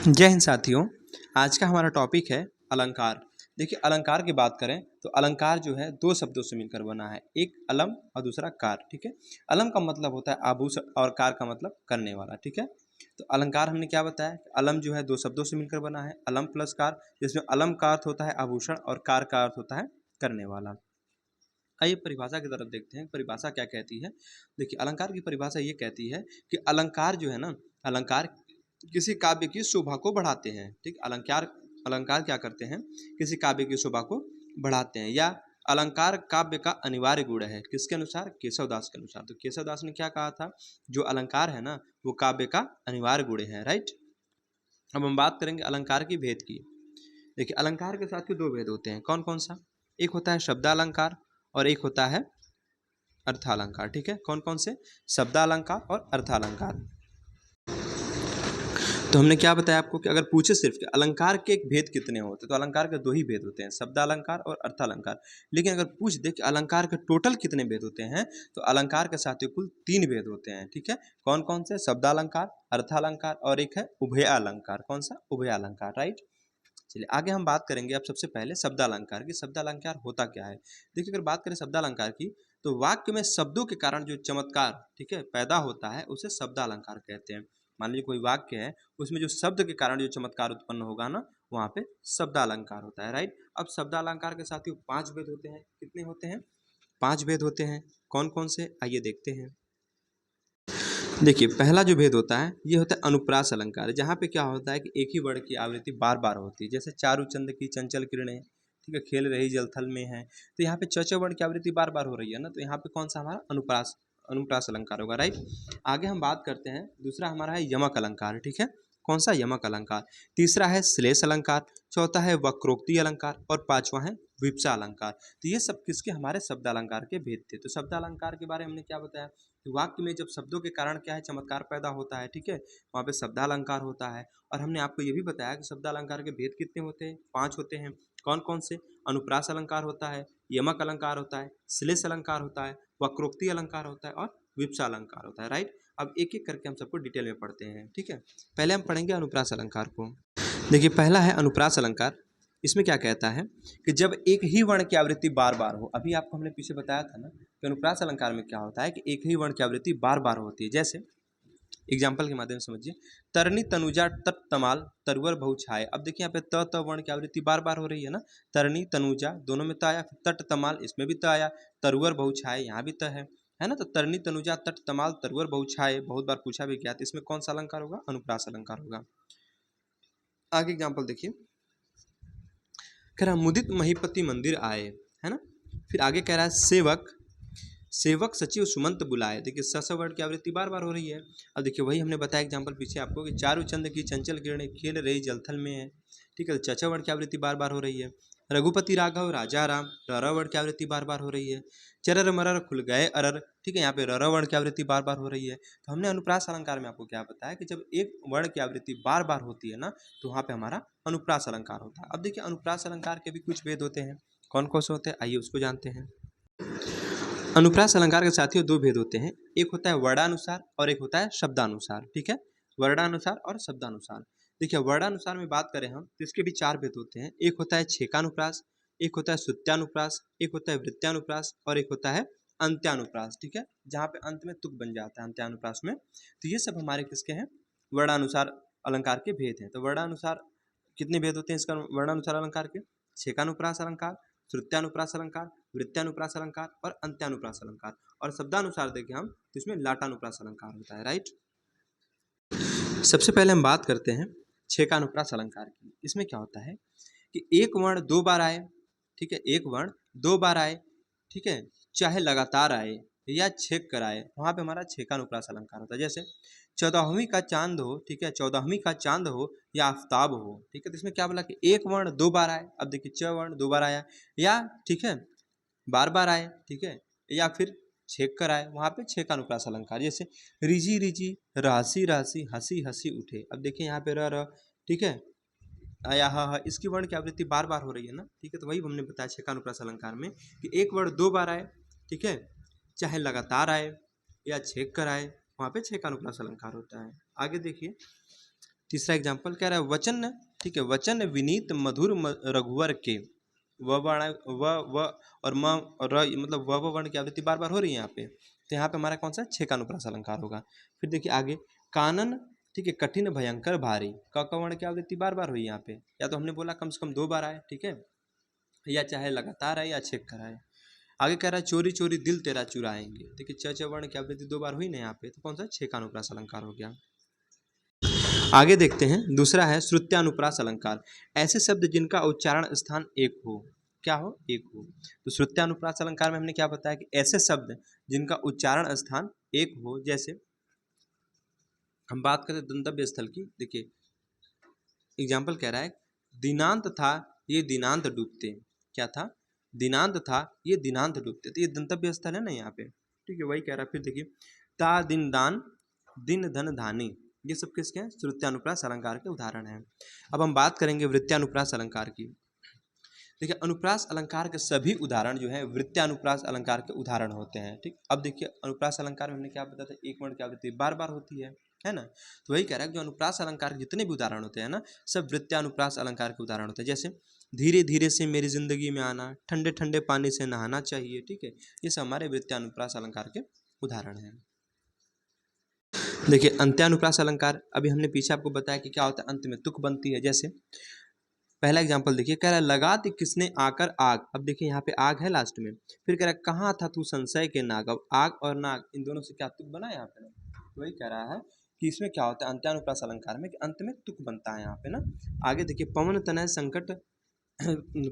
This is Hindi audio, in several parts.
जय हिंद साथियों। आज का हमारा टॉपिक है अलंकार। देखिए, अलंकार की बात करें तो अलंकार जो है दो शब्दों से मिलकर बना है, एक अलम और दूसरा कार। ठीक है, अलम का मतलब होता है आभूषण और कार का मतलब करने वाला। ठीक है, तो अलंकार हमने क्या बताया, अलम जो है दो शब्दों से मिलकर बना है, अलम प्लस कार, जिसमें अलम का अर्थ होता है आभूषण और कार का अर्थ होता है करने वाला। आइए परिभाषा की तरफ देखते हैं, परिभाषा क्या कहती है। देखिए, अलंकार की परिभाषा ये कहती है कि अलंकार जो है ना, अलंकार किसी काव्य की शोभा को बढ़ाते हैं। ठीक, अलंकार अलंकार क्या करते हैं, किसी काव्य की शोभा को बढ़ाते हैं, या अलंकार काव्य का अनिवार्य गुण है। किसके अनुसार? केशवदास के अनुसार। तो केशवदास ने क्या कहा था, जो अलंकार है ना वो काव्य का अनिवार्य गुण है। राइट, अब हम बात करेंगे अलंकार की भेद की। देखिए, अलंकार के साथ ही दो भेद होते हैं। कौन कौन सा? एक होता है शब्दालंकार और एक होता है अर्थालंकार। ठीक है, कौन कौन से? शब्दालंकार और अर्थालंकार। तो हमने क्या बताया आपको कि अगर पूछे सिर्फ कि अलंकार के एक भेद कितने होते हैं, तो अलंकार के दो ही भेद होते हैं, शब्दालंकार और अर्थालंकार। लेकिन अगर पूछ दे कि अलंकार के टोटल कितने भेद होते हैं, तो अलंकार के साथ कुल 3 भेद होते हैं। ठीक है, कौन कौन से? शब्दालंकार, अर्थालंकार और एक है उभयालंकार। कौन सा? उभयालंकार। राइट, चलिए आगे हम बात करेंगे। अब सबसे पहले शब्दालंकार की। शब्दालंकार होता क्या है? देखिए, अगर बात करें शब्दालंकार की, तो वाक्य में शब्दों के कारण जो चमत्कार, ठीक है, पैदा होता है उसे शब्दालंकार कहते हैं। मान लीजिए कोई वाक्य है, उसमें जो शब्द के कारण जो चमत्कार उत्पन्न होगा ना, वहां पे शब्दालंकार होता है। राइट, अब शब्दालंकार के साथ ही 5 भेद होते हैं। कितने होते हैं? 5 भेद होते हैं। कौन कौन से? आइए देखते हैं। देखिए, पहला जो भेद होता है ये होता है अनुप्रास अलंकार, जहाँ पे क्या होता है कि एक ही वर्ण की आवृत्ति बार बार होती है। जैसे चारु चंद की चंचल किरणें, ठीक है, खेल रही जलथल में है, तो यहाँ पे च वर्ण की आवृत्ति बार बार हो रही है ना, तो यहाँ पे कौन सा हमारा अनुप्रास अनुप्रास अलंकार होगा। राइट, आगे हम बात करते हैं। दूसरा हमारा है यमक अलंकार। ठीक है, कौन सा? यमक अलंकार। तीसरा है श्लेष अलंकार, चौथा है वक्रोक्ति अलंकार और पांचवा है विप्सा अलंकार। तो ये सब किसके? हमारे शब्दालंकार के भेद थे। तो शब्दालंकार के बारे में हमने क्या बताया कि वाक्य में जब शब्दों के कारण क्या है, चमत्कार पैदा होता है। ठीक है, वहाँ पे शब्दालंकार होता है। और हमने आपको ये भी बताया कि शब्दालंकार के भेद कितने होते हैं? 5 होते हैं। कौन कौन से? अनुप्रास अलंकार होता है, यमक अलंकार होता है, श्लेष अलंकार होता है, वक्रोक्ति अलंकार होता है और विप्सा अलंकार होता है। राइट, अब एक एक करके हम सबको डिटेल में पढ़ते हैं। ठीक है, पहले हम पढ़ेंगे अनुप्रास अलंकार को। देखिए, पहला है अनुप्रास अलंकार। इसमें क्या कहता है कि जब एक ही वर्ण की आवृत्ति बार बार हो। अभी आपको हमने पीछे बताया था ना कि अनुप्रास अलंकार में क्या होता है कि एक ही वर्ण की आवृत्ति बार बार होती है। जैसे एग्जाम्पल के माध्यम से समझिए, तरनी तनुजा तट तमाल तरुवर बहु छाए। अब देखिए यहाँ पे त वर्ण की आवृत्ति बार बार हो रही है ना, तरनी तनुजा दोनों में त आया, तट तमाल इसमें भी त आया, तरुवर बहु छाए यहाँ भी त है ना। तो तरनी तनुजा तट तमाल तरुवर बहु छाए बहुत बार पूछा भी गया, तो इसमें कौन सा अलंकार होगा? अनुप्रास अलंकार होगा। आगे एग्जाम्पल देखिए, कह रहा मुदित महीपति मंदिर आए, है ना। फिर आगे कह रहा है सेवक सेवक सचिव सुमंत बुलाए। देखिए, स वर्ण की आवृत्ति बार बार हो रही है। अब देखिए, वही हमने बताया एग्जाम्पल पीछे आपको कि चारु चंद की चंचल किरणें खेल रही जलथल में है। ठीक है, चचा वर्ण की आवृत्ति बार बार हो रही है। रघुपति राघव राजा राम, र वर्ण की आवृत्ति बार बार हो रही है। चरर मरर खुल गए अरर, ठीक है, यहाँ पे र वर्ण की आवृत्ति बार बार हो रही है। तो हमने अनुप्रास अलंकार में आपको क्या बताया कि जब एक वर्ण की आवृत्ति बार बार होती है ना, तो वहाँ पे हमारा अनुप्रास अलंकार होता है। अब देखिए, अनुप्रास अलंकार के भी कुछ भेद होते हैं। कौन कौन से होते हैं? आइए उसको जानते हैं। अनुप्रास अलंकार के साथियों 2 भेद होते हैं, एक होता है वर्णानुसार और एक होता है शब्दानुसार। ठीक है, वर्णानुसार और शब्दानुसार। देखिए, वर्णानुसार में बात करें हम तो इसके भी 4 भेद होते हैं। एक होता है छेकानुप्रास, एक होता है श्रुत्यानुप्रास, एक होता है वृत्त्यानुप्रास और एक होता है अंत्यानुप्रास। ठीक है, जहाँ पे अंत में तुक बन जाता है अंत्यानुप्रास में। तो ये सब हमारे किसके हैं? वर्णानुसार अलंकार के भेद हैं। तो वर्णानुसार कितने भेद होते हैं इसका? वर्णानुसार अलंकार के छेकानुप्रास अलंकार, श्रुत्यानुप्रास अलंकार, वृत्त्यानुप्रास अलंकार और अंत्यानुप्रास अलंकार। और शब्दानुसार देखें हम तो इसमें लाटानुप्रास अलंकार होता है। राइट, सबसे पहले हम बात करते हैं छेकानुप्रास अलंकार की। इसमें क्या होता है कि एक वर्ण 2 बार आए, ठीक है, एक वर्ण 2 बार आए, ठीक है, चाहे लगातार आए या छेक कर आए, वहां पे हमारा छेकानुप्रास अलंकार होता है। जैसे 14वीं का चांद हो, ठीक है, 14वीं का चांद हो या आफ्ताब हो। ठीक है, तो इसमें क्या बोला कि एक वर्ण 2 बार आए। अब देखिए, च वर्ण 2 बार आया, या ठीक है बार बार आए, ठीक है, या फिर छेक कर आए, वहां पे छेकानुप्रास अलंकार। जैसे रिजी रिजी रहसी रहसी हंसी हंसी उठे। अब देखिए यहाँ पे र, ठीक है, आया हा, इसकी वर्ण की आवृत्ति बार बार हो रही है ना। ठीक है, तो वही हमने बताया छेकानुप्रास अलंकार में कि एक वर्ण 2 बार आए, ठीक है, चाहे लगातार आए या छेक कर आए, वहां पे छेकानुप्रास अलंकार होता है। आगे देखिए, तीसरा एग्जाम्पल कह रहा है वचन, ठीक है, वचन विनीत मधुर रघुवर के, व वर्ण व और म और र, मतलब व वर्ण की आवृत्ति बार बार हो रही है यहाँ पे, तो यहाँ पे हमारा कौन सा छः का अनुप्रास अलंकार होगा। फिर देखिए आगे, कानन, ठीक है, कठिन भयंकर भारी, क वर्ण की आवृत्ति बार बार हुई यहाँ पे, या तो हमने बोला कम से कम 2 बार आए, ठीक है, या चाहे लगातार आए या चेक कराए। आगे कह रहा है चोरी चोरी दिल तेरा चुराएंगे, देखिए च वर्ण की आवृत्ति 2 बार हुई ना यहाँ पे, तो कौन सा छः का अनुप्रास अलंकार हो गया। आगे देखते हैं, दूसरा है श्रुत्यानुप्रास अलंकार, ऐसे शब्द जिनका उच्चारण स्थान एक हो, क्या हो, एक हो। तो श्रुत्यानुप्रास अलंकार में हमने क्या बताया कि ऐसे शब्द जिनका उच्चारण स्थान एक हो, जैसे हम बात करें दंतव्य स्थल की, देखिए एग्जाम्पल कह रहा है दिनांत था ये दिनांत डूबते, क्या था, दिनांत था ये दिनांत डूबते, तो ये दंतव्य स्थल है ना यहाँ पे, ठीक है, वही कह रहा है। फिर देखिए ता दिन दान दिन धन धानी, ये सब किसके हैं, श्रुत्यानुप्रास अलंकार के उदाहरण हैं। अब हम बात करेंगे वृत्यानुप्रास अलंकार की। देखिए अनुप्रास अलंकार के सभी उदाहरण जो है वृत्यानुप्रास अलंकार के उदाहरण होते हैं, ठीक। अब देखिए अनुप्रास अलंकार में हमने क्या बताया था, एक वर्ण की आवृत्ति बार बार होती है ना, तो वही कह रहा है कि जो अनुप्रास अलंकार के जितने भी उदाहरण होते हैं ना, सब वृत्यानुप्रास अलंकार के उदाहरण होते हैं। जैसे धीरे धीरे से मेरी जिंदगी में आना, ठंडे ठंडे पानी से नहाना चाहिए, ठीक है, ये सब हमारे वृत्यानुप्रास अलंकार के उदाहरण हैं। देखिए अंत्यानुप्रास अलंकार, अभी हमने पीछे आपको बताया कि क्या होता है, अंत में तुक बनती है। जैसे पहला एग्जाम्पल देखिए, कह रहा है लगा दी किसने आकर आग, अब देखिए यहाँ पे आग है लास्ट में, फिर कह रहा है कहाँ था तू संशय के नाग, अब आग और नाग इन दोनों से क्या तुक बना यहाँ पे ना, तो वही कह रहा है कि इसमें क्या होता है अंत्यानुप्रास अलंकार में कि अंत में तुक बनता है यहाँ पे ना। आगे देखिए पवन तनय संकट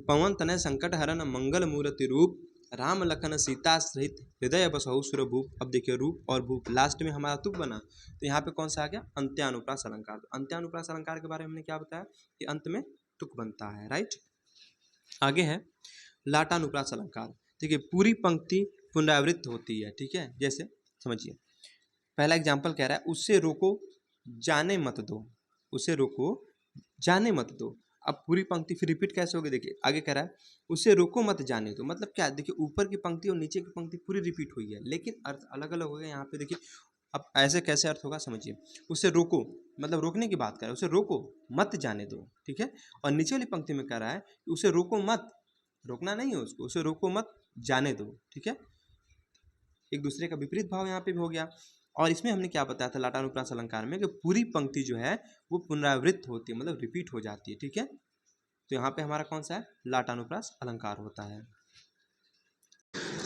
पवन तनय संकट हरन मंगल मूर्ति रूप, राम लखन सीता सहित हृदय बसहु सुर भूप, अब देखिए रूप और भूप लास्ट में हमारा तुक बना, तो यहाँ पे कौन सा आ गया, अंत्यानुप्रास अलंकार। तो अंत्यानुप्रास अलंकार के बारे में हमने क्या बताया कि अंत में तुक बनता है, राइट। आगे है लाटानुप्रास अलंकार, देखिए पूरी पंक्ति पुनरावृत्त होती है, ठीक है। जैसे समझिए पहला एग्जाम्पल कह रहा है उससे रोको जाने मत दो, उसे रोको जाने मत दो, अब पूरी पंक्ति फिर रिपीट कैसे होगी, देखिए आगे कह रहा है उसे रोको मत जाने दो, मतलब क्या, देखिए ऊपर की पंक्ति और नीचे की पंक्ति पूरी रिपीट हुई है लेकिन अर्थ अलग अलग हो गया यहाँ पे। देखिए अब ऐसे कैसे अर्थ होगा समझिए, उसे रोको मतलब रोकने की बात कर रहा है, उसे रोको मत जाने दो, ठीक है, और नीचे वाली पंक्ति में कह रहा है कि उसे रोको मत, रोकना नहीं है उसको, उसे रोको मत जाने दो, ठीक है, एक दूसरे का विपरीत भाव यहाँ पे भी हो गया। और इसमें हमने क्या बताया था लाटानुप्रास अलंकार में कि पूरी पंक्ति जो है वो पुनरावृत्त होती है, मतलब रिपीट हो जाती है, ठीक है। तो यहाँ पे हमारा कौन सा है, लाटानुप्रास अलंकार होता है।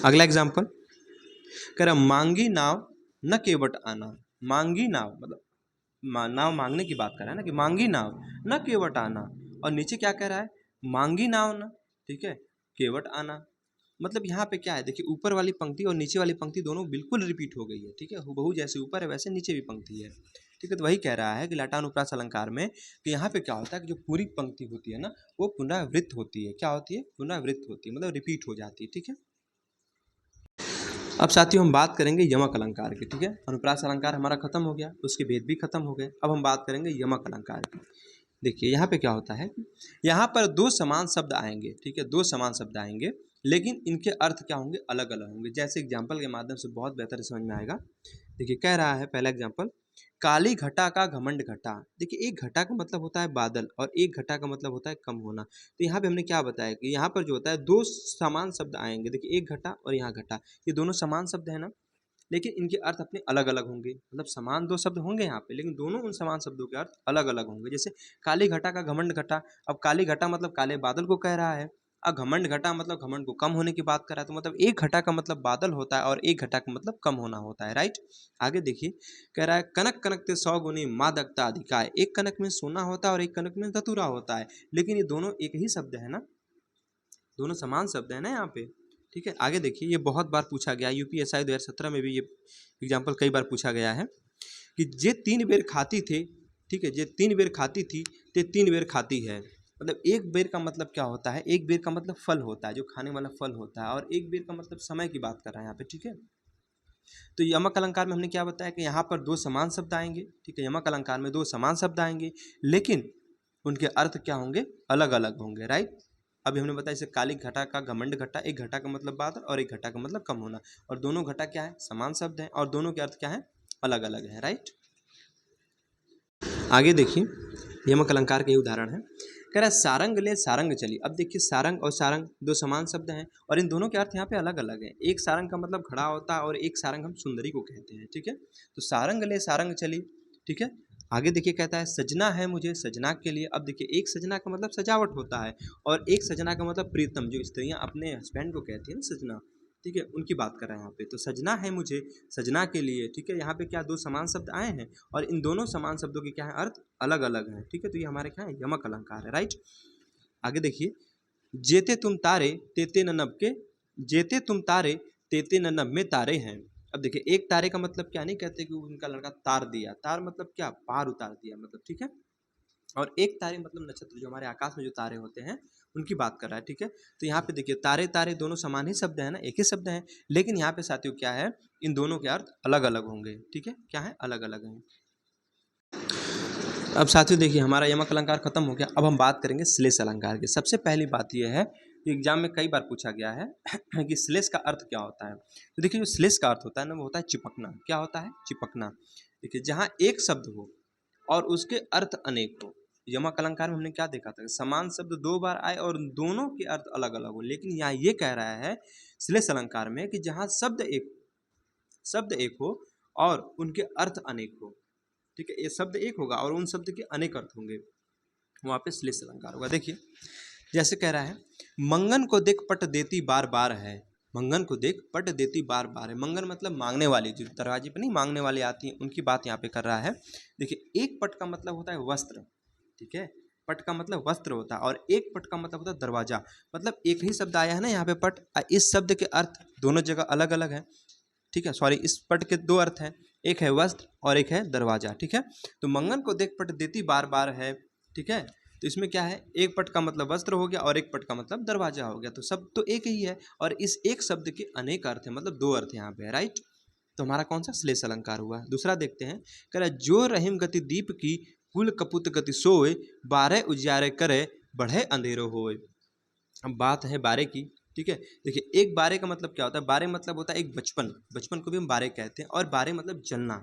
अगला एग्जाम्पल कह रहा मांगी नाव न केवट आना, मांगी नाव मतलब नाव मांगने की बात कर रहा है ना, कि मांगी नाव न केवट आना, और नीचे क्या कह रहा है, मांगी नाव न, ठीक है, केवट आना, मतलब यहाँ पे क्या है, देखिए ऊपर वाली पंक्ति और नीचे वाली पंक्ति दोनों बिल्कुल रिपीट हो गई है, ठीक है, हुबहू जैसे ऊपर है वैसे नीचे भी पंक्ति है, ठीक है। तो वही कह रहा है कि लाटानुप्रास अलंकार में कि यहाँ पे क्या होता है कि जो पूरी पंक्ति होती है ना वो पुनरावृत्त होती है, क्या होती है, पुनरावृत्त होती है, मतलब रिपीट हो जाती है, ठीक है। अब साथियों हम बात करेंगे यमक अलंकार की, ठीक है, अनुप्रास अलंकार हमारा खत्म हो गया, उसके भेद भी खत्म हो गए। अब हम बात करेंगे यमक अलंकार की। देखिए यहाँ पे क्या होता है, यहाँ पर दो समान शब्द आएंगे, ठीक है, दो समान शब्द आएंगे लेकिन इनके अर्थ क्या होंगे, अलग अलग होंगे। जैसे एग्जाम्पल के माध्यम से बहुत बेहतर समझ में आएगा। देखिए कह रहा है पहला एग्जाम्पल, काली घटा का घमंड घटा, देखिए एक घटा का मतलब होता है बादल और एक घटा का मतलब होता है कम होना। तो यहाँ पे हमने क्या बताया कि यहाँ पर जो होता है दो समान शब्द आएंगे, देखिए एक घटा और यहाँ घटा, ये दोनों समान शब्द है ना, लेकिन इनके अर्थ अपने अलग अलग होंगे, मतलब समान दो शब्द होंगे यहाँ पे लेकिन दोनों उन समान शब्दों के अर्थ अलग अलग होंगे। जैसे काली घटा का घमंड घटा, अब काली घटा मतलब काले बादल को कह रहा है, अब घमंड घटा मतलब घमंड को कम होने की बात कर रहा है, तो मतलब एक घटा का मतलब बादल होता है और एक घटा का मतलब कम होना होता है, राइट। आगे देखिए कह रहा है कनक कनक ते 100 गुनी मादकता अधिकाय, एक कनक में सोना होता है और एक कनक में धतूरा होता है, लेकिन ये दोनों एक ही शब्द है ना, दोनों समान शब्द है ना यहाँ पे, ठीक है। आगे देखिए ये बहुत बार पूछा गया, यूपीएसआई 2017 में भी ये एग्जाम्पल कई बार पूछा गया है कि जे 3 बेर खाती थे, ठीक है, जे 3 बेर खाती थी ते 3 बेर खाती है, मतलब एक बेर का मतलब क्या होता है, एक बेर का मतलब फल होता है, जो खाने वाला फल होता है, और एक बेर का मतलब समय की बात कर रहा है यहाँ पे, ठीक है। तो यमक अलंकार में हमने क्या बताया कि यहाँ पर दो समान शब्द आएंगे, ठीक है, यमक अलंकार में दो समान शब्द आएंगे लेकिन उनके अर्थ क्या होंगे, अलग अलग होंगे, राइट। अभी हमने बताया जैसे काली घटा का घमंड घटा, एक घटा का मतलब बादल और एक घटा का मतलब कम होना, और दोनों घटा क्या है, समान शब्द है और दोनों के अर्थ क्या है, अलग अलग है, राइट। आगे देखिए यमक अलंकार के ही उदाहरण है। कह रहा है सारंग ले सारंग चली। अब देखिए सारंग और सारंग दो समान शब्द हैं और इन दोनों के अर्थ यहाँ पे अलग अलग हैं। एक सारंग का मतलब खड़ा होता है और एक सारंग हम सुंदरी को कहते हैं, ठीक है। तो सारंग ले सारंग चली, ठीक है। आगे देखिए कहता है सजना है मुझे सजना के लिए। अब देखिए एक सजना का मतलब सजावट होता है और एक सजना का मतलब प्रीतम, जो स्त्रियां अपने हस्बैंड को कहती हैं ना सजना, ठीक है, उनकी बात कर रहे हैं यहाँ पे। तो सजना है मुझे सजना के लिए, ठीक है। यहाँ पे क्या दो समान शब्द आए हैं और इन दोनों समान शब्दों के क्या है अर्थ अलग अलग हैं, ठीक है। तो ये हमारे क्या है यमक अलंकार है, राइट। आगे देखिए जेते तुम तारे तेते न नभ के, जेते तुम तारे तेते न नभ में तारे हैं। अब देखिए एक तारे का मतलब क्या नहीं कहते कि उनका लड़का तार दिया, तार मतलब क्या पार उतार दिया मतलब, ठीक है। और एक तारे मतलब नक्षत्र, जो हमारे आकाश में जो तारे होते हैं उनकी बात कर रहा है, ठीक है। तो यहाँ पे देखिए तारे तारे दोनों समान ही शब्द है ना, एक ही शब्द है, लेकिन यहाँ पे साथियों क्या है इन दोनों के अर्थ अलग अलग होंगे, ठीक है। क्या है अलग अलग हैं। अब साथियों देखिए हमारा यमक अलंकार खत्म हो गया। अब हम बात करेंगे श्लेष अलंकार की। सबसे पहली बात यह है कि एग्जाम में कई बार पूछा गया है कि श्लेष का अर्थ क्या होता है। तो देखिए जो श्लेष का अर्थ होता है ना वो होता है चिपकना। क्या होता है चिपकना। देखिए जहाँ एक शब्द हो और उसके अर्थ अनेक हो। यमक अलंकार में हमने क्या देखा था, समान शब्द दो बार आए और दोनों के अर्थ अलग अलग हो, लेकिन यहाँ ये कह रहा है श्लेष अलंकार में कि जहाँ शब्द एक हो और उनके अर्थ अनेक हो, ठीक है। ये शब्द एक होगा और उन शब्द के अनेक अर्थ होंगे, वहाँ पे श्लेष अलंकार होगा। देखिए जैसे कह रहा है मंगन को देख पट देती बार बार है। मंगन को देख पट देती बार बार है। मंगन मतलब मांगने वाली, जो दरवाजे पे नहीं मांगने वाली आती है उनकी बात यहाँ पे कर रहा है। देखिए एक पट का मतलब होता है वस्त्र, ठीक है। पट का मतलब वस्त्र होता है और एक पट का मतलब होता है दरवाजा। मतलब एक ही शब्द आया है ना यहाँ पे पट, इस शब्द के अर्थ दोनों जगह अलग अलग है, ठीक है। सॉरी इस पट के दो अर्थ हैं, एक है वस्त्र और एक है दरवाजा, ठीक है। तो मंगन को देख पट देती बार बार है, ठीक है। तो इसमें क्या है एक पट का मतलब वस्त्र हो गया और एक पट का मतलब दरवाजा हो गया। तो शब्द तो एक ही है और इस एक शब्द के अनेक अर्थ हैं, मतलब दो अर्थ यहाँ पे है, राइट। तो हमारा कौन सा श्लेष अलंकार हुआ। दूसरा देखते हैं, कह रहा जो रहीम गति दीप की कुल कपुत गति सोए, बारह उजियारे करे बढ़े अंधेरो होए। अब बात है बारे की, ठीक है। देखिए एक बारे का मतलब क्या होता है, बारे मतलब होता है एक बचपन, बचपन को भी हम बारे कहते हैं। और बारे मतलब जलना,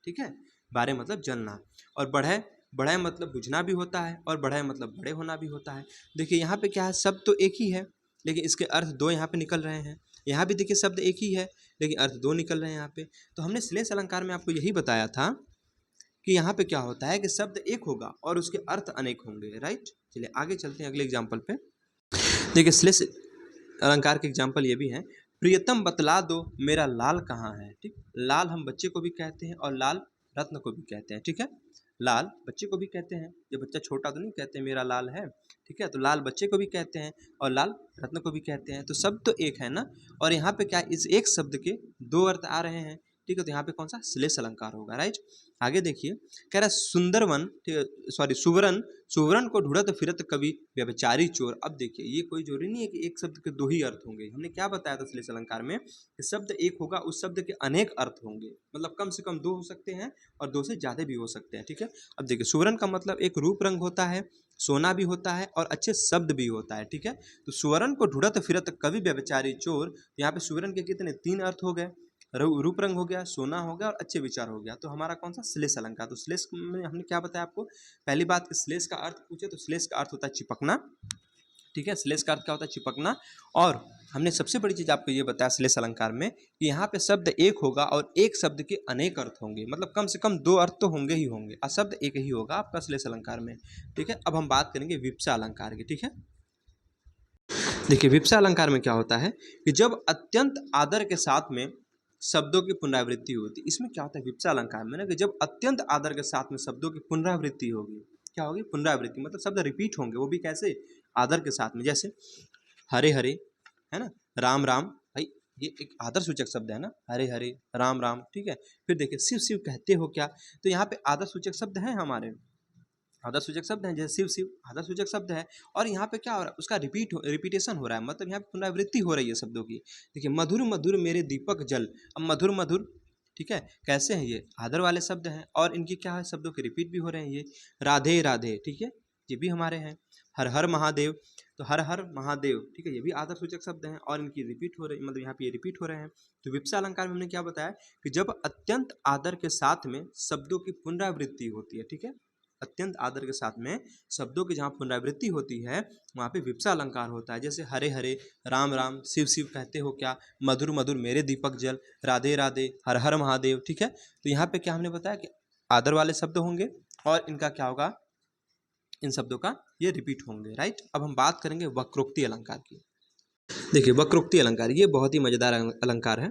ठीक है। बारे मतलब जलना। और बढ़े, बढ़े मतलब बुझना भी होता है और बढ़े मतलब बड़े होना भी होता है। देखिए यहाँ पे क्या है शब्द तो एक ही है लेकिन इसके अर्थ दो यहाँ पे निकल रहे हैं। यहाँ भी देखिए शब्द एक ही है लेकिन अर्थ दो निकल रहे हैं यहाँ पे। तो हमने श्लेष अलंकार में आपको यही बताया था कि यहाँ पे क्या होता है कि शब्द एक होगा और उसके अर्थ अनेक होंगे, राइट। चलिए आगे चलते हैं अगले एग्जाम्पल पे। देखिए श्लेष अलंकार के एग्जाम्पल ये भी हैं। प्रियतम बतला दो मेरा लाल कहाँ है, ठीक। लाल हम बच्चे को भी कहते हैं और लाल रत्न को भी कहते हैं, ठीक है। लाल बच्चे को भी कहते हैं, जब बच्चा छोटा तो नहीं कहते मेरा लाल है, ठीक है। तो लाल बच्चे को भी कहते हैं और लाल रत्न को भी कहते हैं। तो शब्द तो एक है ना। और यहाँ पे क्या इस एक शब्द के दो अर्थ आ रहे हैं, ठीक है। तो यहाँ पे कौन सा श्लेष अलंकार होगा, राइट। आगे देखिए कह रहा है सुंदरवन, ठीक है, सॉरी सुवरन, सुवरन को ढूंढत फिरत कवि व्यभिचारी चोर। अब देखिए ये कोई जरूरी नहीं है कि एक शब्द के दो ही अर्थ होंगे। हमने क्या बताया था श्लेष अलंकार में कि शब्द एक होगा उस शब्द के अनेक अर्थ होंगे, मतलब कम से कम दो हो सकते हैं और दो से ज्यादा भी हो सकते हैं, ठीक है। अब देखिए सुवरन का मतलब एक रूप रंग होता है, सोना भी होता है और अच्छे शब्द भी होता है, ठीक है। तो सुवरन को ढूंढत फिरत कवि व्यभिचारी चोर, यहाँ पे सुवरन के कितने तीन अर्थ हो गए, रूप रंग हो गया, सोना हो गया और अच्छे विचार हो गया। तो हमारा कौन सा श्लेष अलंकार। तो श्लेष में हमने क्या बताया आपको, पहली बात कि श्लेष का अर्थ पूछे तो श्लेष का अर्थ होता है चिपकना, ठीक है। श्लेष का अर्थ क्या होता है चिपकना। और हमने सबसे बड़ी चीज आपको ये बताया श्लेष अलंकार में कि यहाँ पे शब्द एक होगा और एक शब्द के अनेक अर्थ होंगे, मतलब कम से कम दो अर्थ तो होंगे ही होंगे और शब्द एक ही होगा आपका श्लेष अलंकार में, ठीक है। अब हम बात करेंगे विप्सा अलंकार की, ठीक है। देखिए विप्सा अलंकार में क्या होता है कि जब अत्यंत आदर के साथ में शब्दों की पुनरावृत्ति होती है। इसमें क्या होता है विप्सा अलंकार में ना कि जब अत्यंत आदर के साथ में शब्दों की पुनरावृत्ति होगी। क्या होगी पुनरावृत्ति, मतलब शब्द रिपीट होंगे, वो भी कैसे आदर के साथ में। जैसे हरे हरे है ना, राम राम, भाई ये एक आदर सूचक शब्द है ना, हरे हरे राम राम, ठीक है। फिर देखिए शिव शिव कहते हो क्या, तो यहाँ पे आदर सूचक शब्द हैं हमारे, आदर सूचक शब्द हैं जैसे शिव शिव आदर सूचक शब्द है। और यहाँ पे क्या हो रहा है उसका रिपीटेशन हो रहा है, मतलब यहाँ पे पुनरावृत्ति हो रही है शब्दों की। देखिए मधुर मधुर मेरे दीपक जल, अब मधुर मधुर, ठीक है, कैसे हैं ये आदर वाले शब्द हैं और इनकी क्या है शब्दों के रिपीट भी हो रहे हैं। ये राधे राधे, ठीक है, ये भी हमारे हैं। हर हर महादेव, तो हर हर महादेव, ठीक है, ये भी आदर सूचक शब्द हैं और इनकी रिपीट हो रही, मतलब यहाँ पे ये रिपीट हो रहे हैं। तो विप्सा अलंकार में हमने क्या बताया कि जब अत्यंत आदर के साथ में शब्दों की पुनरावृत्ति होती है, ठीक है, अत्यंत आदर के साथ में शब्दों की जहाँ पुनरावृत्ति होती है वहाँ पे विप्सा अलंकार होता है। जैसे हरे हरे, राम राम, शिव शिव कहते हो क्या, मधुर मधुर मेरे दीपक जल, राधे राधे, हर हर महादेव। ठीक है, तो यहाँ पे क्या हमने बताया कि आदर वाले शब्द होंगे और इनका क्या होगा, इन शब्दों का ये रिपीट होंगे। राइट, अब हम बात करेंगे वक्रोक्ति अलंकार की। देखिए वक्रोक्ति अलंकार ये बहुत ही मजेदार अलंकार है।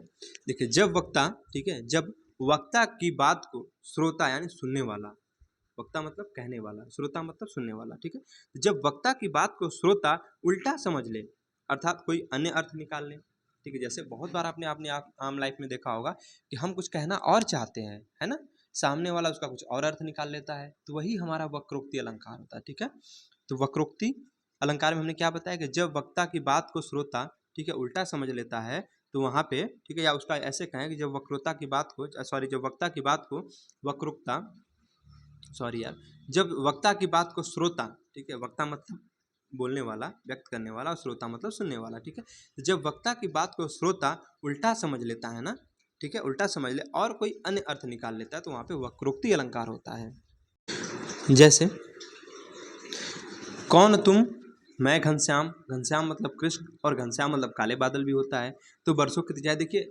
देखिए जब वक्ता, ठीक है, जब वक्ता की बात को श्रोता यानी सुनने वाला, वक्ता मतलब कहने वाला, श्रोता मतलब सुनने वाला, ठीक है, जब वक्ता की बात को श्रोता उल्टा समझ ले अर्थात कोई अन्य अर्थ निकाल ले। ठीक है, जैसे बहुत बार आपने अपने आम लाइफ में देखा होगा कि हम कुछ कहना और चाहते हैं, है ना, सामने वाला उसका कुछ और अर्थ निकाल लेता है, तो वही हमारा वक्रोक्ति अलंकार होता है। ठीक है, तो वक्रोक्ति अलंकार में हमने क्या बताया कि जब वक्ता की बात को श्रोता, ठीक है, उल्टा समझ लेता है तो वहाँ पे, ठीक है, या उसका ऐसे कहें कि जब वक्रोक्ता की बात को जब वक्ता की बात को वक्रोक्ता जब वक्ता की बात को श्रोता, ठीक है, वक्ता मतलब बोलने वाला, व्यक्त करने वाला, और श्रोता मतलब सुनने वाला। ठीक है, जब वक्ता की बात को श्रोता उल्टा समझ लेता है ना, ठीक है, उल्टा समझ ले और कोई अन्य अर्थ निकाल लेता है तो वहाँ पे वक्रोक्ति अलंकार होता है। जैसे कौन तुम मैं घनश्याम, घनश्याम मतलब कृष्ण और घनश्याम मतलब काले बादल भी होता है। तो बरसों की जाए, देखिए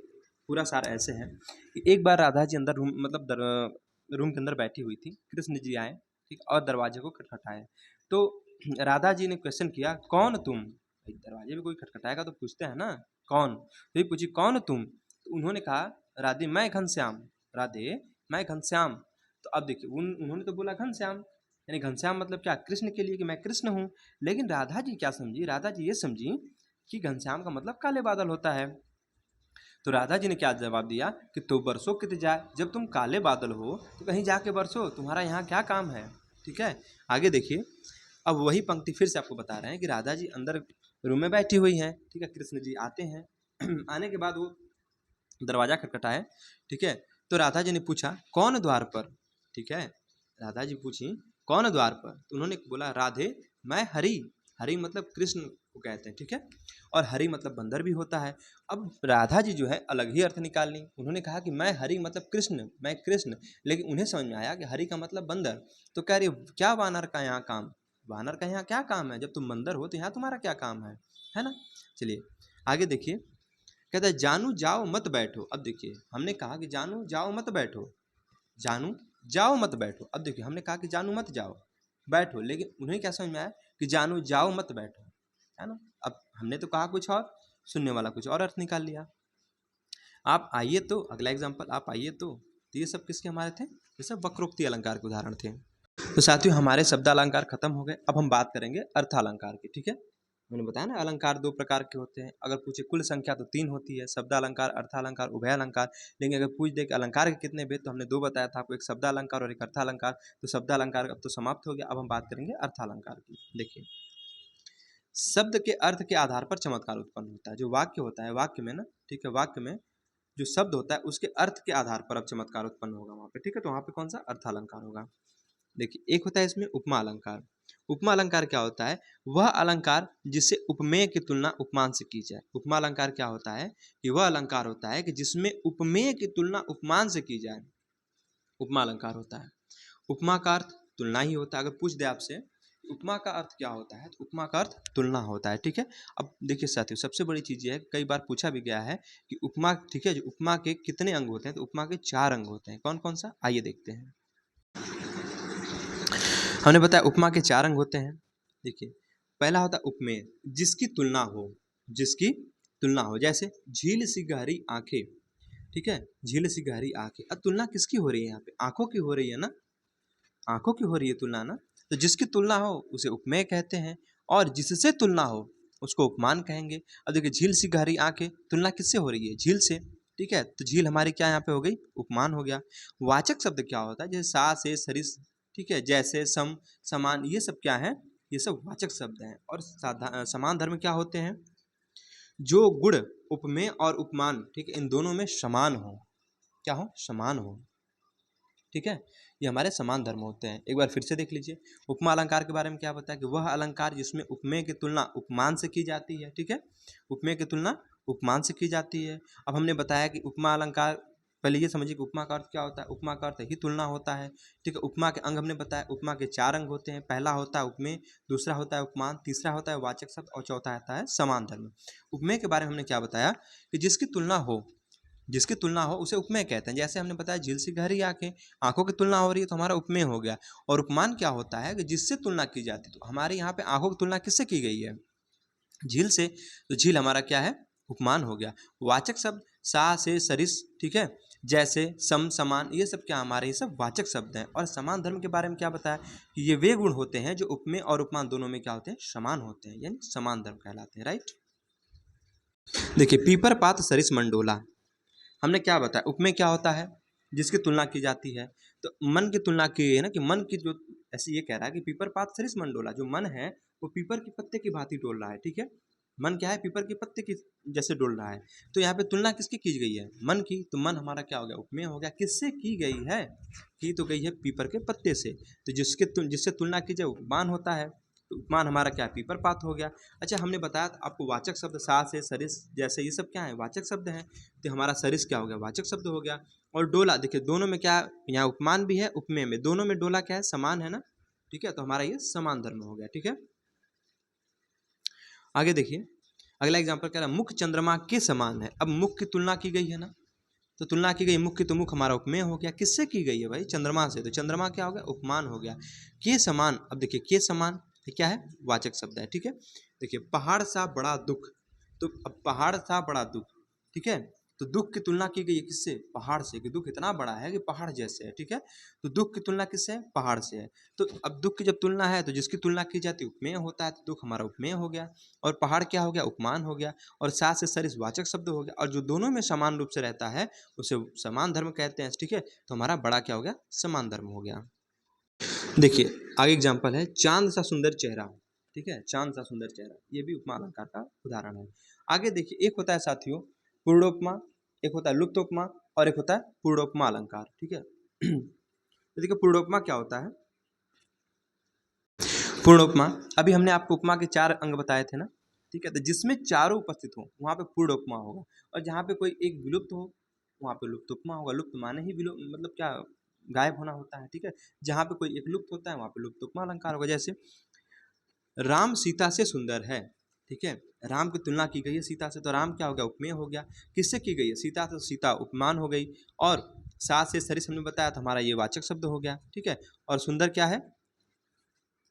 पूरा सार ऐसे है कि एक बार राधा जी अंदर रूम मतलब रूम के अंदर बैठी हुई थी, कृष्ण जी आए, ठीक, और दरवाजे को खटखटाए। तो राधा जी ने क्वेश्चन किया कौन तुम, दरवाजे में कोई खटखटाएगा तो पूछते हैं ना कौन, तो पूछी कौन तुम, तो उन्होंने कहा राधे मैं घनश्याम, राधे मैं घनश्याम। तो अब देखिए उन्होंने तो बोला घनश्याम, यानी घनश्याम मतलब क्या, कृष्ण के लिए कि मैं कृष्ण हूँ। लेकिन राधा जी क्या समझी, राधा जी ये समझी कि घनश्याम का मतलब काले बादल होता है। तो राधा जी ने क्या जवाब दिया कि तो बरसो कित जाए, जब तुम काले बादल हो तो कहीं जाके बरसो, तुम्हारा यहाँ क्या काम है। ठीक है, आगे देखिए, अब वही पंक्ति फिर से आपको बता रहे हैं कि राधा जी अंदर रूम में बैठी हुई हैं, ठीक है, कृष्ण जी आते हैं आने के बाद वो दरवाजा खटखटाए, ठीक है, तो राधा जी ने पूछा कौन द्वार पर, ठीक है, राधा जी पूछी कौन द्वार पर, तो उन्होंने बोला राधे मैं हरि, हरि मतलब कृष्ण को कहते हैं, ठीक है, और हरि मतलब बंदर भी होता है। अब राधा जी जो है अलग ही अर्थ निकाल ली, उन्होंने कहा कि मैं हरि मतलब कृष्ण, मैं कृष्ण, लेकिन उन्हें समझ में आया कि हरि का मतलब बंदर। तो कह रही क्या वानर का यहाँ काम, वानर का यहाँ क्या काम है, जब तुम बंदर हो तो यहाँ तुम्हारा क्या काम है ना। चलिए आगे देखिए, कहता है जानू जाओ मत बैठो। अब देखिए हमने कहा कि जानू जाओ मत बैठो, जानू जाओ मत बैठो, अब देखिए हमने कहा कि जानू मत जाओ बैठो, लेकिन उन्हें क्या समझ में आया कि जानू जाओ मत बैठो, है ना। अब हमने तो कहा कुछ और, सुनने वाला कुछ और अर्थ निकाल लिया। आप आइए तो अगला एग्जाम्पल, आप आइए तो ये सब किसके हमारे थे, ये सब वक्रोक्ति अलंकार के उदाहरण थे। तो साथियों हमारे शब्द अलंकार खत्म हो गए, अब हम बात करेंगे अर्थ अलंकार की। ठीक है, मैंने बताया ना अलंकार दो प्रकार के होते हैं, अगर पूछे कुल संख्या तो 3 होती है, शब्द अलंकार, अर्थ अलंकार, उभय अलंकार। लेकिन अगर पूछ दे कि अलंकार के कितने भेद, तो हमने 2 बताया था आपको, एक शब्द अलंकार और एक अर्थ अलंकार। तो शब्द अलंकार अब तो समाप्त हो गया, अब हम बात करेंगे अर्थ अलंकार की। देखिए शब्द के अर्थ के आधार पर चमत्कार उत्पन्न होता है, जो वाक्य होता है, वाक्य में ना, ठीक है, वाक्य में जो शब्द होता है उसके अर्थ के आधार पर अब चमत्कार उत्पन्न होगा वहाँ पे। ठीक है, तो वहाँ पे कौन सा अर्थ अलंकार होगा। देखिए एक होता है इसमें उपमा अलंकार। उपमा अलंकार क्या होता है, वह अलंकार जिससे उपमेय की तुलना उपमान से की जाए। उपमा अलंकार क्या होता है कि वह अलंकार होता है कि जिसमें उपमेय की तुलना उपमान से की जाए, उपमा अलंकार होता है। उपमा का अर्थ तुलना ही होता है। अगर पूछ दे आपसे उपमा का अर्थ क्या होता है, तो उपमा का अर्थ तुलना होता है। ठीक है, अब देखिए साथियों सबसे बड़ी चीज ये है, कई बार पूछा भी गया है कि उपमा, ठीक है, जो उपमा के कितने अंग होते हैं, तो उपमा के 4 अंग होते हैं। कौन कौन सा, आइए देखते हैं। हमने बताया उपमा के 4 अंग होते हैं। देखिए पहला होता है उपमेय, जिसकी तुलना हो, जिसकी तुलना हो, जैसे झील सी गहरी आंखें, ठीक है, झील सी गहरी आंखें। अब तुलना किसकी हो रही है यहाँ पे, आंखों की हो रही है ना, आंखों की हो रही है तुलना ना, तो जिसकी तुलना हो उसे उपमेय कहते हैं, और जिससे तुलना हो उसको उपमान कहेंगे। अब देखिए झील सी गहरी आंखें, तुलना किससे हो रही है, झील से, ठीक है, तो झील हमारी क्या यहाँ पे हो गई, उपमान हो गया। वाचक शब्द क्या होता है, जैसे सा से सरिस, ठीक है, जैसे सम समान, ये सब क्या है, ये सब वाचक शब्द हैं। और समान धर्म क्या होते हैं, जो गुण उपमेय और उपमान, ठीक है, इन दोनों में समान हो, क्या हो, समान हो। ठीक है, ये हमारे समान धर्म होते हैं। एक बार फिर से देख लीजिए, उपमा अलंकार के बारे में क्या बताया कि वह अलंकार जिसमें उपमेय की तुलना उपमान से की जाती है। ठीक है, उपमेय की तुलना उपमान से की जाती है। अब हमने बताया कि उपमा अलंकार पहले ये समझिए कि उपमा का अर्थ क्या होता है। उपमा का अर्थ ही तुलना होता है, ठीक है। उपमा के अंग हमने बताया, उपमा के 4 अंग होते हैं। पहला होता है उपमेय, दूसरा होता है उपमान, तीसरा होता है वाचक शब्द और चौथा आता है समान धर्म। उपमेय के बारे में हमने क्या बताया कि जिसकी तुलना हो उसे उपमेय कहते हैं। जैसे हमने बताया झील से गहरी आंखें, आंखों की तुलना हो रही है तो हमारा उपमेय हो गया। और उपमान क्या होता है कि जिससे तुलना की जाती है। तो हमारे यहाँ पे आंखों की तुलना किससे की गई है? झील से। तो झील हमारा क्या है? उपमान हो गया। वाचक शब्द सा से सरिस, ठीक है, जैसे सम समान, ये सब क्या हमारे, ये सब वाचक शब्द हैं। और समान धर्म के बारे में क्या बताया कि ये वे गुण होते हैं जो उपमेय और उपमान दोनों में क्या होते हैं? समान होते हैं, यानी समान धर्म कहलाते हैं। राइट। देखिए पीपर पात सरिस मंडोला, हमने क्या बताया उपमेय क्या होता है? जिसकी तुलना की जाती है। तो मन की तुलना की है ना, कि मन की जो, ऐसे ये कह रहा है कि पीपर पात सरिस मंडोला, जो मन है वो पीपर के पत्ते की भांति डोल रहा है, ठीक है। मन क्या है? पीपर के पत्ते की जैसे डोल रहा है। तो यहाँ पे तुलना किसकी की गई है? मन की। तो मन हमारा क्या हो गया? उपमेय हो गया। किससे की गई है? की तो गई है पीपर के पत्ते से। तो जिससे तुलना की जाए उपमान होता है। तो उपमान हमारा क्या है? पीपर पात हो गया। अच्छा, हमने बताया था आपको वाचक शब्द सा से सरिस जैसे ये सब क्या है? वाचक शब्द हैं। तो हमारा सरिस क्या हो गया? वाचक शब्द हो गया। और डोला, देखिए दोनों में क्या, यहाँ उपमान भी है उपमेय में, दोनों में डोला क्या है? समान है ना, ठीक है। तो हमारा ये समान धर्म हो गया, ठीक है। आगे देखिए अगला एग्जाम्पल कह रहा है मुख चंद्रमा के समान है। अब मुख की तुलना की गई है ना, तो तुलना की गई मुख की, तो मुख हमारा उपमेय हो गया। किससे की गई है भाई? चंद्रमा से। तो चंद्रमा क्या हो गया? उपमान हो गया। के समान, अब देखिए के समान ये क्या है? वाचक शब्द है, ठीक है। देखिए पहाड़ सा बड़ा दुख, तो अब पहाड़ सा बड़ा दुख, ठीक है। तो दुख की तुलना की गई है किससे? पहाड़ से, कि दुख इतना बड़ा है कि पहाड़ जैसे है, ठीक है। तो दुख की तुलना किससे है? पहाड़ से है। तो अब दुख की जब तुलना है तो जिसकी तुलना की जाती है उपमेय होता है। तो दुख हमारा उपमेय हो गया और पहाड़ क्या हो गया? उपमान हो गया। और साथ से सरिस वाचक शब्द हो गया। और जो दोनों में समान रूप से रहता है उसे समान धर्म कहते हैं, ठीक है। तो हमारा बड़ा क्या हो गया? समान धर्म हो गया। देखिए आगे एग्जाम्पल है चांद सा सुंदर चेहरा, ठीक है। चांद सा सुंदर चेहरा, ये भी उपमा अलंकार का उदाहरण है। आगे देखिए एक होता है साथियों पूर्णोपमा, एक होता है लुप्तोपमा और एक होता है पूर्णोपमा अलंकार, ठीक है। तो देखिए पूर्णोपमा क्या होता है? पूर्णोपमा, अभी हमने आपको उपमा के 4 अंग बताए थे ना, ठीक है। तो जिसमें चारों उपस्थित हो वहां पे पूर्णोपमा होगा। और जहाँ पे कोई एक विलुप्त हो वहां पे लुप्तोपमा होगा। लुप्त माने ही विलुप्त, मतलब क्या, गायब होना होता है, ठीक है। जहाँ पे कोई एक लुप्त होता है वहां पे लुप्तोपमा अलंकार होगा। जैसे राम सीता से सुंदर है, ठीक है। राम की तुलना की गई है सीता से, तो राम क्या हो गया? उपमेय हो गया। किससे की गई है? सीता से, सीता उपमान हो गई। और सात से सरिस हमने बताया था, हमारा ये वाचक शब्द हो गया, ठीक है। और सुंदर क्या है?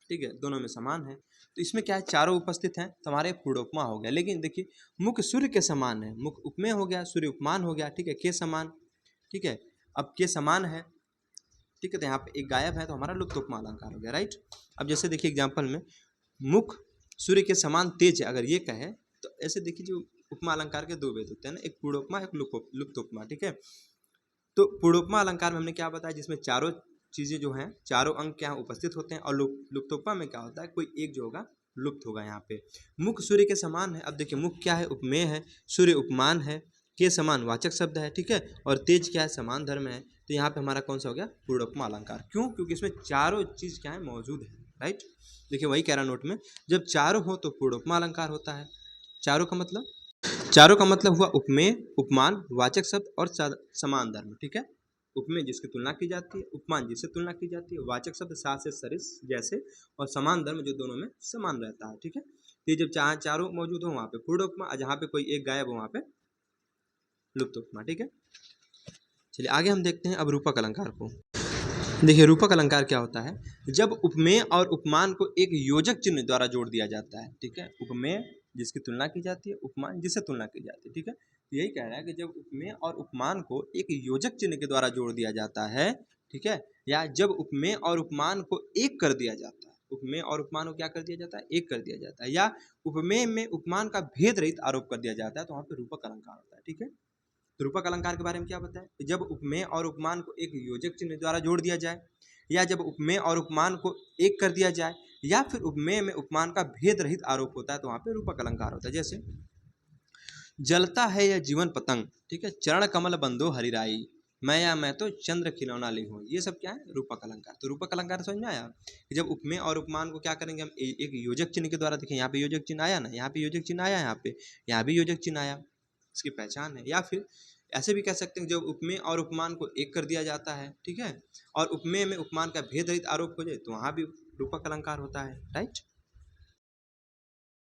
ठीक है, दोनों में समान है। तो इसमें क्या है? चारों उपस्थित हैं, तो हमारे पूर्णोपमा हो गया। लेकिन देखिए मुख सूर्य के समान है, मुख उपमेय हो गया, सूर्य उपमान हो गया, ठीक है। के समान, ठीक है। अब के समान है, ठीक है, तो यहाँ पे एक गायब है तो हमारा लुप्त उपमा अलंकार हो गया। राइट। अब जैसे देखिए एग्जाम्पल में मुख सूर्य के समान तेज है, अगर ये कहे तो ऐसे देखिए जो उपमा अलंकार के दो भेद होते हैं ना, एक पूर्णोपमा एक लुप्त उपमा, ठीक है। तो पूर्णोपमा अलंकार में हमने क्या बताया? जिसमें चारों चीजें जो हैं, चारों अंग क्या उपस्थित होते हैं। और लुप्तोपमा में क्या होता है? कोई एक जो होगा लुप्त होगा। यहाँ पे मुख सूर्य के समान है। अब देखिए मुख क्या है? उपमेय है, सूर्य उपमान है, के समान वाचक शब्द है, ठीक है। और तेज क्या है? समान धर्म है। तो यहाँ पे हमारा कौन सा हो गया? पूर्णोपमा अलंकार। क्यों? क्योंकि इसमें चारों चीज क्या है? मौजूद है। राइट। देखिए वही कह रहा नोट में, जब चारों हो तो पूर्णोपमा अलंकार होता है। चारों का मतलब, चारों का मतलब हुआ उपमेय, उपमान, वाचक शब्द और समान धर्म, ठीक है। उपमेय जिसकी तुलना की जाती है, उपमान जिससे तुलना की जाती है, वाचक शब्द साथ से सरिस जैसे, और समान धर्म जो दोनों में समान रहता है, ठीक है। तो ये जब चारों मौजूद हो वहां पे पूर्ण उपमा, और जहाँ पे कोई एक गायब हो वहां पे लुप्त उपमा, ठीक है। चलिए आगे हम देखते हैं अब रूपक अलंकार को। देखिए रूपक अलंकार क्या होता है? जब उपमेय और उपमान को एक योजक चिन्ह द्वारा जोड़ दिया जाता है, ठीक है। उपमेय जिसकी तुलना की जाती है, उपमान जिससे तुलना की जाती है, ठीक है। तो यही कह रहा है कि जब उपमेय और उपमान को एक योजक चिन्ह के द्वारा जोड़ दिया जाता है, ठीक है, या जब उपमेय और उपमान को एक कर दिया जाता है, उपमेय और उपमान को क्या कर दिया जाता है? एक कर दिया जाता है, या उपमेय में उपमान का भेद रहित आरोप कर दिया जाता है, तो वहां पर रूपक अलंकार होता है, ठीक है। तो रूपक अलंकार के बारे में क्या बताया? कि जब उपमेय और उपमान को एक योजक चिन्ह द्वारा जोड़ दिया जाए, या जब उपमेय और उपमान को एक कर दिया जाए, या फिर उपमेय में उपमान का भेद रहित आरोप होता है, तो वहां पे रूपक अलंकार होता है। जैसे जलता है यह जीवन पतंग, ठीक है, चरण कमल बंदो हरिराई, मैं तो चंद्र खिलौना ली हूँ, ये सब क्या है? रूपक अलंकार। तो रूपक अलंकार समझ में आया कि जब उपमेय और उपमान को क्या करेंगे हम? एक योजक चिन्ह के द्वारा, देखें यहाँ पे योजक चिन्ह आया ना, यहाँ पे योजक चिन्ह आया, यहाँ पे यहाँ भी योजक चिन्ह आया, इसकी पहचान है। या फिर ऐसे भी कह सकते हैं जब उपमेय और उपमान को एक कर दिया जाता है, ठीक है, और उपमेय में उपमान का भेद रहित आरोप हो जाए तो वहाँ भी रूपक अलंकार होता है, राइट।